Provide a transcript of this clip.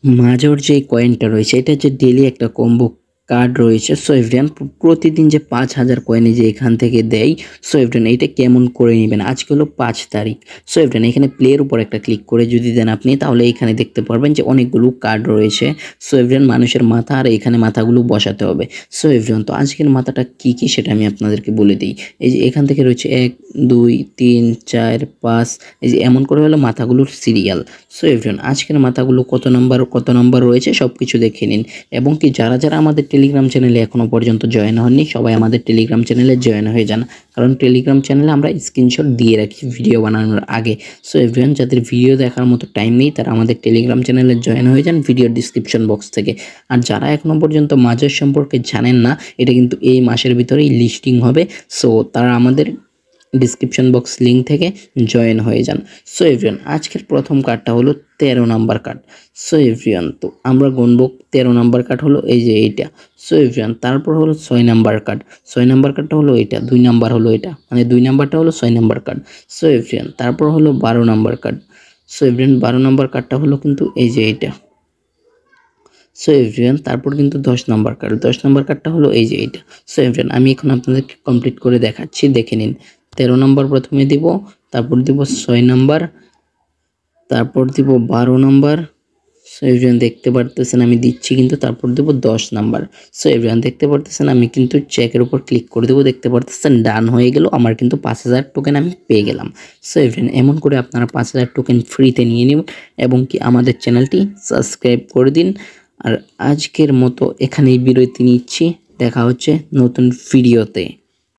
মাজর যে কয়েনটা রয়েছে এটা যে ডেইলি একটা কম্বো কার্ড রয়েছে। সো এভরিওয়ান প্রতিদিন যে 5,000 কয়েনে যে এখান থেকে দেয়। সো এভরিওয়ান এটা কেমন করে নেবেন, আজকে হলো 5 তারিখ। সো এভরিওয়ান এখানে প্লের উপর একটা ক্লিক করে যদি দেন আপনি, তাহলে এখানে দেখতে পারবেন যে অনেকগুলো কার্ড রয়েছে। সো এভরিওয়ান মানুষের মাথা আর এখানে মাথাগুলো বসাতে হবে। সো এভরিওয়ান তো আজকের মাথাটা কি কি সেটা আমি আপনাদেরকে বলে দিই। এই যে এখান থেকে রয়েছে 1 2 3 4 5, এই যে এমন করে হলো মাথাগুলোর সিরিয়াল। সো এভরিওয়ান আজকের মাথাগুলো কত নম্বর রয়েছে সব কিছু দেখে নিন। এবং কি যারা আমাদের টেলিগ্রাম চ্যানেলে এখনও পর্যন্ত জয়েন হননি, সবাই আমাদের টেলিগ্রাম চ্যানেলে জয়েন হয়ে যান। কারণ টেলিগ্রাম চ্যানেলে আমরা স্ক্রিনশট দিয়ে রাখি ভিডিও বানানোর আগে। সো এভরিওয়ান যাদের ভিডিও দেখার মতো টাইম নেই তারা আমাদের টেলিগ্রাম চ্যানেলে জয়েন হয়ে যান ভিডিওর ডিসক্রিপশন বক্স থেকে। আর যারা এখনও পর্যন্ত মাজর সম্পর্কে জানেন না, এটা কিন্তু এই মাসের ভিতরেই লিস্টিং হবে। সো তারা আমাদের ডিসক্রিপশন বক্স লিঙ্ক থেকে জয়েন হয়ে যান। সো এভরিওয়ান আজকের প্রথম কার্ডটা হলো 13 নাম্বার কার্ড। সো এভরিওয়ান তো আমরা গুনবো 13 নাম্বার কার্ড হলো এই যে এইটা। সো এভরিওয়ান তারপর হলো 6 নাম্বার কার্ড। 6 নাম্বার কার্ডটা হলো এটা, 2 নাম্বার হলো এটা, মানে 2 নাম্বারটা হলো 6 নাম্বার কার্ড। সো এভরিওয়ান তারপর হলো 12 number card. So everyone 12 number কার্ডটা হলো কিন্তু এই যে এইটা। সো এভরিওয়ান তারপর কিন্তু 10 নাম্বার কার্ড, 10 নাম্বার কার্ডটা হলো এই যে এইটা। সো এভরিওয়ান আমি এখন আপনাদেরকে কমপ্লিট করে দেখাচ্ছি, দেখে নিন। 13 নাম্বার প্রথমে দিব, তারপর দিব 6 নাম্বার, তারপর দিব 12 নাম্বার। সো এভরিওয়ান দেখতে পারতেছেন আমি দিচ্ছি কিন্তু, তারপর দেব 10 নাম্বার। সো এভরিওয়ান দেখতে পারতেছেন আমি কিন্তু চেকের উপর ক্লিক করে দেবো, দেখতে পারতেছেন ডান হয়ে গেল, আমার কিন্তু 5,000 টোকেন আমি পেয়ে গেলাম। সো এভরিওয়ান এমন করে আপনারা 5,000 টোকেন ফ্রিতে নিয়ে নিন এবং কি আমাদের চ্যানেলটি সাবস্ক্রাইব করে দিন। আর আজকের মতো এখানেই বিরতি নিচ্ছি, দেখা হচ্ছে নতুন ভিডিওতে।